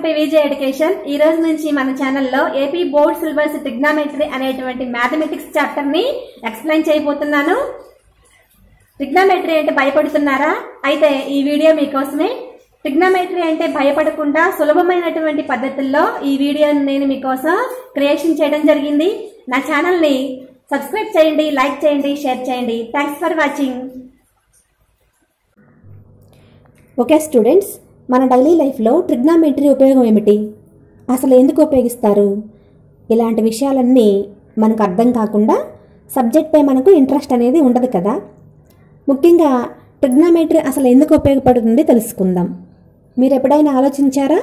Welcome to Vijay education. ఈ రోజు నుంచి మన ఛానల్లో ఏపీ బోర్డ్ సిలబస్ ట్రిగ్నామెట్రీ అనేటువంటి మ్యాథమెటిక్స్ చాప్టర్ ని ఎక్స్ప్లెయిన్ చేయబోతున్నాను। ట్రిగ్నామెట్రీ అంటే భయపడుతున్నారా? అయితే ఈ వీడియో మీకోసమే। ట్రిగ్నామెట్రీ అంటే భయపడకుండా సులభమైనటువంటి పద్ధతుల్లో ఈ వీడియోని నేను మీకోసం క్రియేషన్ చేయడం జరిగింది। నా ఛానల్ ని సబ్స్క్రైబ్ చేయండి, లైక్ చేయండి, షేర్ చేయండి। Thanks for watching. Okay students, మన డైలీ లైఫ్లో ట్రిగ్నామెట్రీ ఉపయోగం ఏమిటి, అసలు ఎందుకు ఉపయోగిస్తారు, ఇలాంటి విషయాలన్నీ మనకు అర్థం కాకుండా సబ్జెక్ట్పై మనకు ఇంట్రెస్ట్ అనేది ఉండదు కదా। ముఖ్యంగా ట్రిగ్నామెట్రీ అసలు ఎందుకు ఉపయోగపడుతుంది తెలుసుకుందాం। మీరు ఎప్పుడైనా ఆలోచించారా?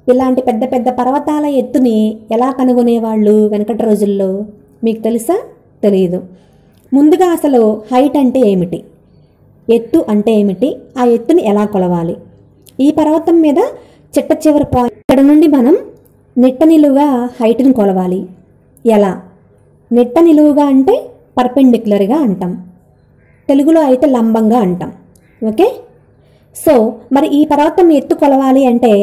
ఇలాంటి పెద్ద పెద్ద పర్వతాల ఎత్తుని ఎలా కనుగొనేవాళ్ళు వెనకటి రోజుల్లో? మీకు తెలుసా? తెలియదు। ముందుగా అసలు హైట్ అంటే ఏమిటి, ఎత్తు అంటే ఏమిటి, ఆ ఎత్తుని ఎలా కొలవాలి, ఈ పర్వతం మీద చిట్ట చివరి పాయింట్ ఇక్కడ నుండి మనం నిట్ట నిలువుగా హైట్ని కొలవాలి ఎలా? నిట్ట నిలువుగా అంటే పర్పెండిక్యులర్గా అంటాం, తెలుగులో అయితే లంబంగా అంటాం। ఓకే, సో మరి ఈ పర్వతం ఎత్తు కొలవాలి అంటే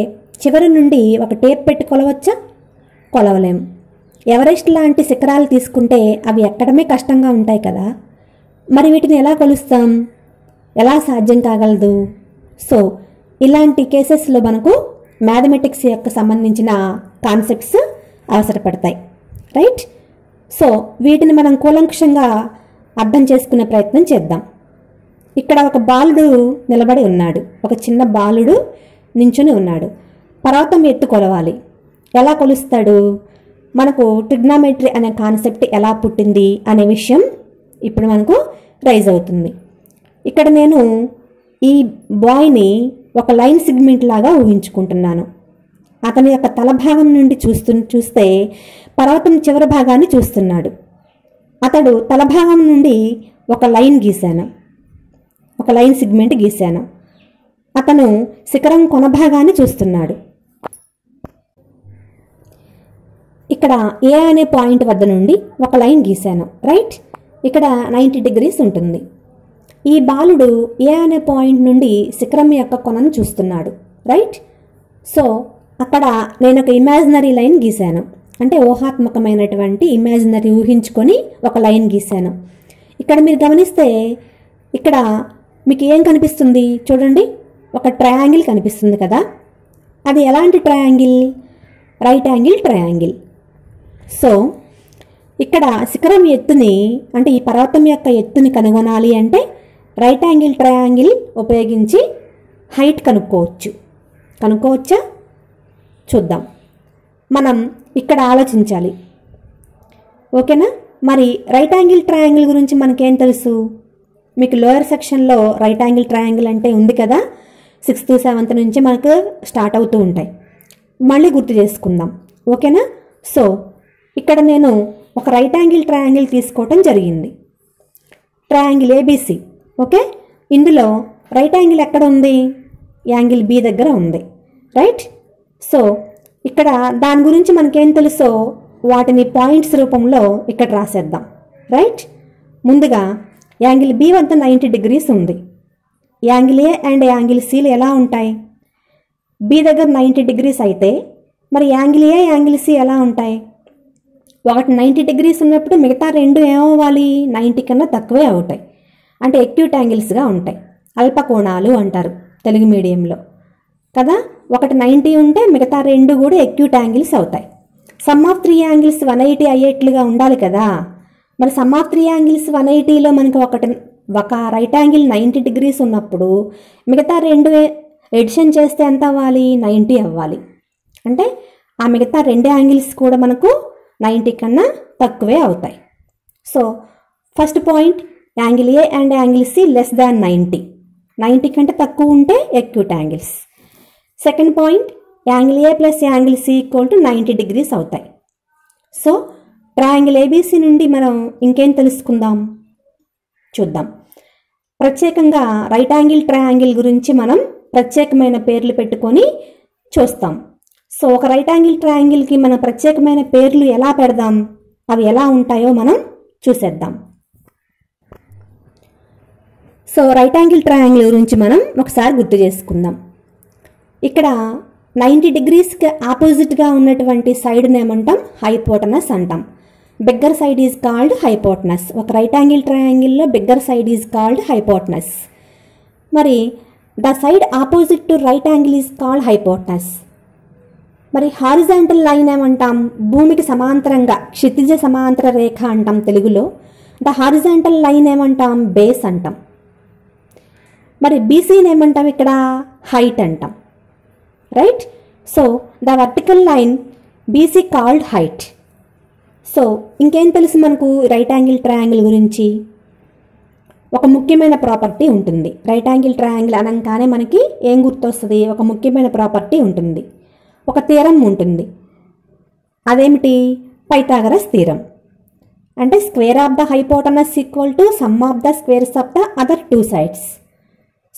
చివరి నుండి ఒక టేప్ పెట్టి కొలవచ్చా? కొలవలేం। ఎవరెస్ట్ లాంటి శిఖరాలు తీసుకుంటే అవి ఎక్కడమే కష్టంగా ఉంటాయి కదా, మరి వీటిని ఎలా కొలుస్తాం? ఎలా సాధ్యం కాగలదు? సో ఇలాంటి కేసెస్లో మనకు మ్యాథమెటిక్స్ యొక్క సంబంధించిన కాన్సెప్ట్స్ అవసరపడతాయి, రైట్? సో వీటిని మనం కూలంకషంగా అర్థం చేసుకునే ప్రయత్నం చేద్దాం। ఇక్కడ ఒక బాలుడు నిలబడి ఉన్నాడు, ఒక చిన్న బాలుడు నించుని ఉన్నాడు। పర్వతం ఎత్తు కొలవాలి, ఎలా కొలుస్తాడు? మనకు ట్రిగ్నామెట్రీ అనే కాన్సెప్ట్ ఎలా పుట్టింది అనే విషయం ఇప్పుడు మనకు రైజ్ అవుతుంది। ఇక్కడ నేను ఈ బాయ్ని ఒక లైన్ సెగ్మెంట్ లాగా ఊహించుకుంటున్నాను। అతని యొక్క తల భాగం నుండి చూస్తే పర్వతం చివరి భాగాన్ని చూస్తున్నాడు। అతడు తల భాగం నుండి ఒక లైన్ గీశాను, ఒక లైన్ సెగ్మెంట్ గీశాను। అతను శిఖరం కొన భాగాన్ని చూస్తున్నాడు। ఇక్కడ ఏ అనే పాయింట్ వద్ద నుండి ఒక లైన్ గీశాను, రైట్? ఇక్కడ 90 డిగ్రీస్ ఉంటుంది। ఈ బాలుడు ఏ అనే పాయింట్ నుండి శిఖరం యొక్క కొనను చూస్తున్నాడు, రైట్? సో అక్కడ నేను ఒక ఇమాజినరీ లైన్ గీశాను, అంటే ఊహాత్మకమైనటువంటి ఇమాజినరీ ఊహించుకొని ఒక లైన్ గీశాను। ఇక్కడ మీరు గమనిస్తే ఇక్కడ మీకు ఏం కనిపిస్తుంది చూడండి, ఒక ట్రయాంగిల్ కనిపిస్తుంది కదా। అది ఎలాంటి triangle? Right angle triangle. So ఇక్కడ శిఖరం ఎత్తుని, అంటే ఈ పర్వతం యొక్క ఎత్తుని కనుగొనాలి అంటే రైట్ యాంగిల్ ట్రయాంగిల్ ఉపయోగించి హైట్ కనుక్కోవచ్చా? చూద్దాం। మనం ఇక్కడ ఆలోచించాలి, ఓకేనా? మరి రైట్ యాంగిల్ ట్రయాంగిల్ గురించి మనకేం తెలుసు? మీకు లోయర్ సెక్షన్లో రైట్ యాంగిల్ ట్రయాంగిల్ అంటే ఉంది కదా, 6th 7th నుంచి మనకు స్టార్ట్ అవుతూ ఉంటాయి, మళ్ళీ గుర్తు చేసుకుందాం, ఓకేనా? సో ఇక్కడ నేను ఒక రైట్ యాంగిల్ ట్రయాంగిల్ తీసుకోవటం జరిగింది, ట్రయాంగిల్ ఏబిసి, ఓకే? ఇందులో రైట్ యాంగిల్ ఎక్కడ ఉంది? యాంగిల్ బి దగ్గర ఉంది, రైట్? సో ఇక్కడ దాని గురించి మనకేం తెలుసో వాటిని పాయింట్స్ రూపంలో ఇక్కడ రాసేద్దాం, రైట్? ముందుగా యాంగిల్ బి వద్ద 90 డిగ్రీస్ ఉంది। యాంగిల్ ఏ అండ్ యాంగిల్ సిలు ఎలా ఉంటాయి? బి దగ్గర 90 డిగ్రీస్ అయితే మరి యాంగిల్ ఏ యాంగిల్ సి ఎలా ఉంటాయి? ఒకటి 90 డిగ్రీస్ ఉన్నప్పుడు మిగతా రెండు ఏమవ్వాలి? 90 కన్నా తక్కువే అవుతాయి, అంటే ఎక్యూట్ యాంగిల్స్గా ఉంటాయి, అల్పకోణాలు అంటారు తెలుగు మీడియంలో కదా। ఒకటి 90 ఉంటే మిగతా రెండు కూడా ఎక్యూట్ యాంగిల్స్ అవుతాయి। సమ్ ఆఫ్ 3 యాంగిల్స్ 180 అయ్యేట్లుగా ఉండాలి కదా। మరి సమ్ ఆఫ్ 3 యాంగిల్స్ 180లో మనకు ఒక రైట్ యాంగిల్ 90 డిగ్రీస్ ఉన్నప్పుడు మిగతా రెండు ఎడిషన్ చేస్తే ఎంత అవ్వాలి? 90 అవ్వాలి, అంటే ఆ మిగతా రెండు యాంగిల్స్ కూడా మనకు 90 కన్నా తక్కువే అవుతాయి। So first point, angle A and angle C less than 90 కంటే తక్కువ ఉంటే acute angles. Second point, angle A plus angle C equal to 90 degrees అవుతాయి। సో ట్రయాంగిల్ ఏబిసి నుండి మనం ఇంకేం తెలుసుకుందాం చూద్దాం। ప్రత్యేకంగా రైట్ యాంగిల్ ట్రయాంగిల్ గురించి మనం ప్రత్యేకమైన పేర్లు పెట్టుకొని చూస్తాం। సో ఒక రైట్ యాంగిల్ ట్రయాంగిల్కి మనం ప్రత్యేకమైన పేర్లు ఎలా పెడదాం, అవి ఎలా ఉంటాయో మనం చూసేద్దాం। సో రైట్ యాంగిల్ ట్రయాంగిల్ గురించి మనం ఒకసారి గుర్తు చేసుకుందాం। ఇక్కడ 90 డిగ్రీస్కి ఆపోజిట్గా ఉన్నటువంటి సైడ్ని ఏమంటాం హైపోటనస్ అంటాం. Bigger side is called hypotenuse. ఒక రైట్ యాంగిల్ ట్రయాంగిల్లో bigger side is called hypotenuse. మరి the side opposite to right angle is called hypotenuse. మరి హారిజాంటల్ లైన్ ఏమంటాం? భూమికి సమాంతరంగా క్షితిజ సమాంతర రేఖ అంటాం తెలుగులో. ద హారిజాంటల్ లైన్ ఏమంటాం? బేస్ అంటాం. మరి బీసీని ఏమంటాం? ఇక్కడ హైట్ అంటాం. Right. So the vertical line BC called height. So ఇంకేం తెలుసు మనకు రైట్ యాంగిల్ ట్రయాంగిల్ గురించి? ఒక ముఖ్యమైన ప్రాపర్టీ ఉంటుంది. రైట్ యాంగిల్ ట్రయాంగిల్ అనగానే మనకి ఏం గుర్తొస్తుంది? ఒక ముఖ్యమైన ప్రాపర్టీ ఉంటుంది, ఒక థీరం ఉంటుంది. అదేమిటి? Pythagoras theorem. అంటే square of the hypotenuse equal to sum of the squares of the other two sides.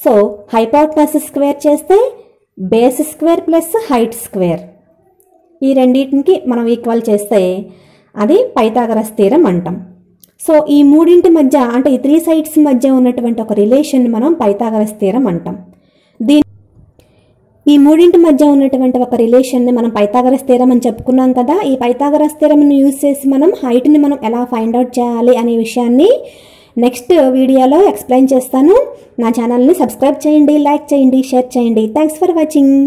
So hypotenuse square చేస్తే base square plus height square, ఈ రెండింటికి మనం ఈక్వల్ చేస్తే అది పైథాగరస్ థీరం అంటాం. సో ఈ మూడింటి మధ్య అంటే ఈ 3 సైడ్స్ మధ్య ఉన్నటువంటి ఒక రిలేషన్ మనం పైథాగరస్ థీరం అంటాం. ఈ మూడింటి మధ్య ఉన్నటువంటి ఒక రిలేషన్ని మనం పైథాగరస్ థీరం అని చెప్పుకున్నాం కదా. ఈ పైథాగరస్ థీరంని యూజ్ చేసి మనం హైట్ని మనం ఎలా ఫైండ్ అవుట్ చేయాలి అనే విషయాన్ని నెక్స్ట్ వీడియోలో ఎక్స్ప్లెయిన్ చేస్తాను. నా ఛానల్ని సబ్స్క్రైబ్ చేయండి, లైక్ చేయండి, షేర్ చేయండి. Thanks for watching.